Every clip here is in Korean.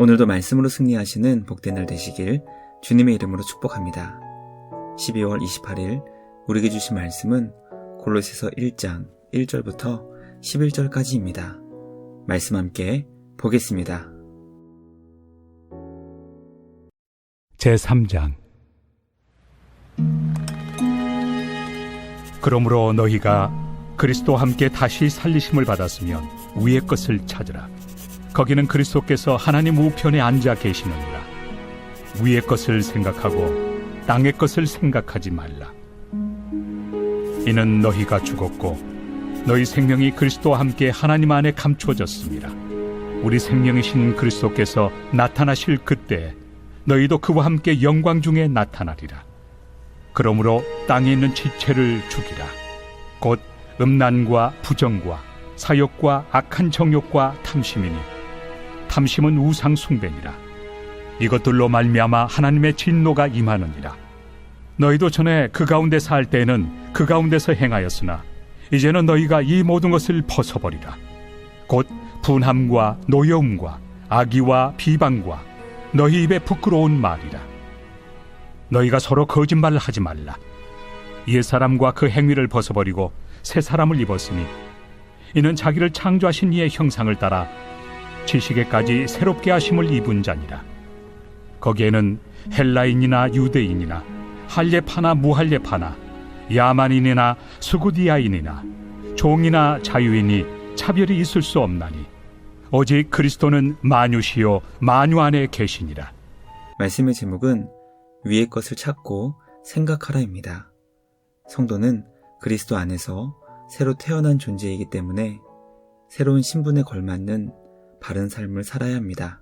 오늘도 말씀으로 승리하시는 복된 날 되시길 주님의 이름으로 축복합니다. 12월 28일 우리에게 주신 말씀은 골로새서 1장 1절부터 11절까지입니다. 말씀 함께 보겠습니다. 제3장. 그러므로 너희가 그리스도와 함께 다시 살리심을 받았으면 위의 것을 찾으라. 거기는 그리스도께서 하나님 우편에 앉아 계시느니라. 위의 것을 생각하고 땅의 것을 생각하지 말라. 이는 너희가 죽었고 너희 생명이 그리스도와 함께 하나님 안에 감추어졌습니다. 우리 생명이신 그리스도께서 나타나실 그때 너희도 그와 함께 영광 중에 나타나리라. 그러므로 땅에 있는 지체를 죽이라. 곧 음란과 부정과 사욕과 악한 정욕과 탐심이니 탐심은 우상 숭배니라. 이것들로 말미암아 하나님의 진노가 임하느니라. 너희도 전에 그 가운데 살 때에는 그 가운데서 행하였으나 이제는 너희가 이 모든 것을 벗어버리라. 곧 분함과 노여움과 악의와 비방과 너희 입에 부끄러운 말이라. 너희가 서로 거짓말을 하지 말라. 옛사람과 그 행위를 벗어버리고 새 사람을 입었으니 이는 자기를 창조하신 이의 형상을 따라 지식에까지 새롭게 하심을 입은 자니라. 거기에는 헬라인이나 유대인이나 할례파나 무할례파나 야만인이나 수구디아인이나 종이나 자유인이 차별이 있을 수 없나니 오직 그리스도는 만유시요 만유 안에 계시니라. 말씀의 제목은 위의 것을 찾고 생각하라입니다. 성도는 그리스도 안에서 새로 태어난 존재이기 때문에 새로운 신분에 걸맞는 바른 삶을 살아야 합니다.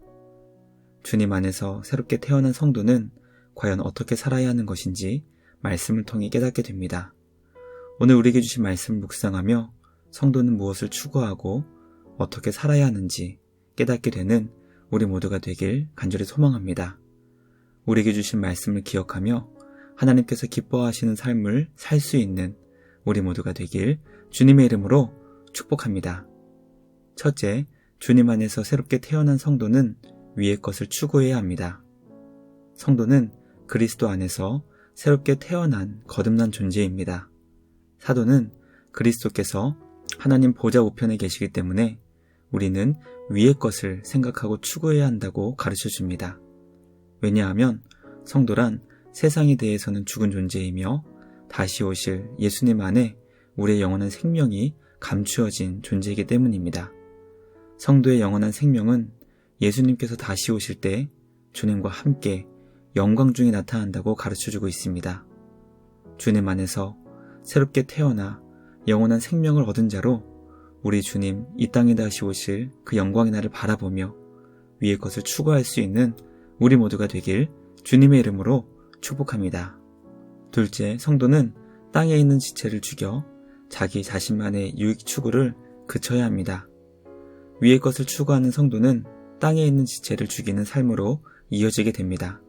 주님 안에서 새롭게 태어난 성도는 과연 어떻게 살아야 하는 것인지 말씀을 통해 깨닫게 됩니다. 오늘 우리에게 주신 말씀을 묵상하며 성도는 무엇을 추구하고 어떻게 살아야 하는지 깨닫게 되는 우리 모두가 되길 간절히 소망합니다. 우리에게 주신 말씀을 기억하며 하나님께서 기뻐하시는 삶을 살 수 있는 우리 모두가 되길 주님의 이름으로 축복합니다. 첫째, 주님 안에서 새롭게 태어난 성도는 위의 것을 추구해야 합니다. 성도는 그리스도 안에서 새롭게 태어난 거듭난 존재입니다. 사도는 그리스도께서 하나님 보좌 우편에 계시기 때문에 우리는 위의 것을 생각하고 추구해야 한다고 가르쳐 줍니다. 왜냐하면 성도란 세상에 대해서는 죽은 존재이며 다시 오실 예수님 안에 우리의 영원한 생명이 감추어진 존재이기 때문입니다. 성도의 영원한 생명은 예수님께서 다시 오실 때 주님과 함께 영광 중에 나타난다고 가르쳐주고 있습니다. 주님 안에서 새롭게 태어나 영원한 생명을 얻은 자로 우리 주님 이 땅에 다시 오실 그 영광의 날을 바라보며 위의 것을 추구할 수 있는 우리 모두가 되길 주님의 이름으로 축복합니다. 둘째, 성도는 땅에 있는 지체를 죽여 자기 자신만의 유익 추구를 그쳐야 합니다. 위의 것을 추구하는 성도는 땅에 있는 지체를 죽이는 삶으로 이어지게 됩니다.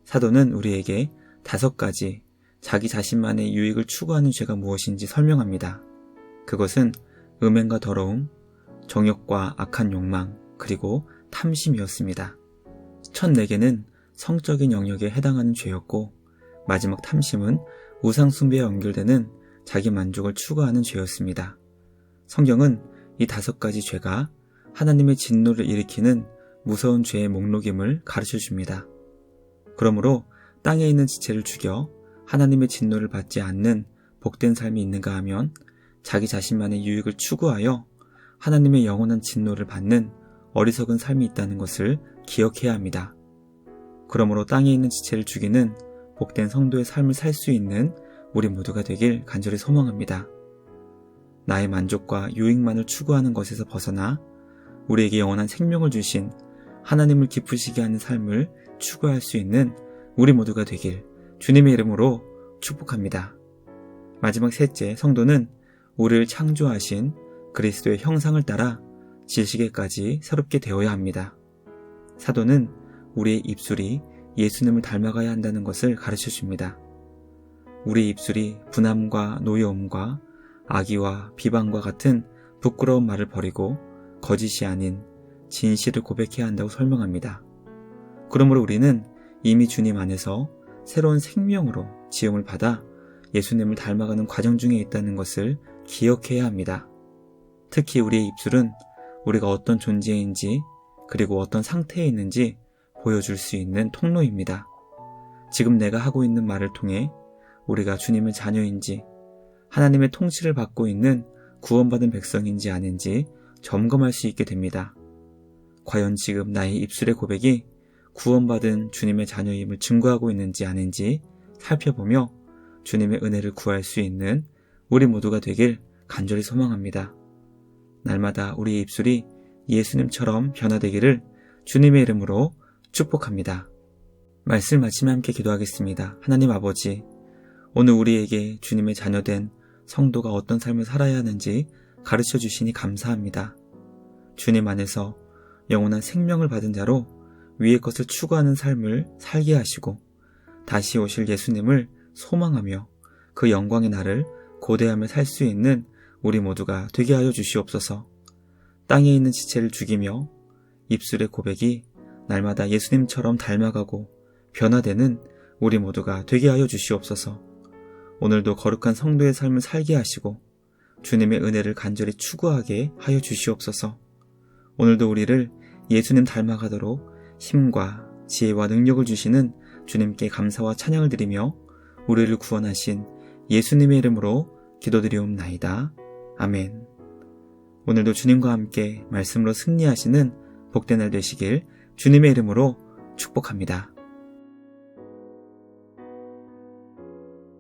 사도는 우리에게 5가지 자기 자신만의 유익을 추구하는 죄가 무엇인지 설명합니다. 그것은 음행과 더러움, 정욕과 악한 욕망, 그리고 탐심이었습니다. 첫 4개는 성적인 영역에 해당하는 죄였고 마지막 탐심은 우상숭배에 연결되는 자기 만족을 추구하는 죄였습니다. 성경은 이 5가지 죄가 하나님의 진노를 일으키는 무서운 죄의 목록임을 가르쳐 줍니다. 그러므로 땅에 있는 지체를 죽여 하나님의 진노를 받지 않는 복된 삶이 있는가 하면 자기 자신만의 유익을 추구하여 하나님의 영원한 진노를 받는 어리석은 삶이 있다는 것을 기억해야 합니다. 그러므로 땅에 있는 지체를 죽이는 복된 성도의 삶을 살 수 있는 우리 모두가 되길 간절히 소망합니다. 나의 만족과 유익만을 추구하는 것에서 벗어나 우리에게 영원한 생명을 주신 하나님을 기쁘시게 하는 삶을 추구할 수 있는 우리 모두가 되길 주님의 이름으로 축복합니다. 마지막 셋째, 성도는 우리를 창조하신 그리스도의 형상을 따라 지식에까지 새롭게 되어야 합니다. 사도는 우리의 입술이 예수님을 닮아가야 한다는 것을 가르쳐 줍니다. 우리의 입술이 분함과 노여움과 악의와 비방과 같은 부끄러운 말을 버리고 거짓이 아닌 진실을 고백해야 한다고 설명합니다. 그러므로 우리는 이미 주님 안에서 새로운 생명으로 지음을 받아 예수님을 닮아가는 과정 중에 있다는 것을 기억해야 합니다. 특히 우리의 입술은 우리가 어떤 존재인지 그리고 어떤 상태에 있는지 보여줄 수 있는 통로입니다. 지금 내가 하고 있는 말을 통해 우리가 주님의 자녀인지 하나님의 통치를 받고 있는 구원받은 백성인지 아닌지 점검할 수 있게 됩니다. 과연 지금 나의 입술의 고백이 구원받은 주님의 자녀임을 증거하고 있는지 아닌지 살펴보며 주님의 은혜를 구할 수 있는 우리 모두가 되길 간절히 소망합니다. 날마다 우리의 입술이 예수님처럼 변화되기를 주님의 이름으로 축복합니다. 말씀을 마치며 함께 기도하겠습니다. 하나님 아버지, 오늘 우리에게 주님의 자녀된 성도가 어떤 삶을 살아야 하는지 가르쳐 주시니 감사합니다. 주님 안에서 영원한 생명을 받은 자로 위의 것을 추구하는 삶을 살게 하시고 다시 오실 예수님을 소망하며 그 영광의 날을 고대하며 살 수 있는 우리 모두가 되게 하여 주시옵소서. 땅에 있는 지체를 죽이며 입술의 고백이 날마다 예수님처럼 닮아가고 변화되는 우리 모두가 되게 하여 주시옵소서. 오늘도 거룩한 성도의 삶을 살게 하시고 주님의 은혜를 간절히 추구하게 하여 주시옵소서. 오늘도 우리를 예수님 닮아가도록 힘과 지혜와 능력을 주시는 주님께 감사와 찬양을 드리며 우리를 구원하신 예수님의 이름으로 기도드리옵나이다. 아멘. 오늘도 주님과 함께 말씀으로 승리하시는 복된 날 되시길 주님의 이름으로 축복합니다.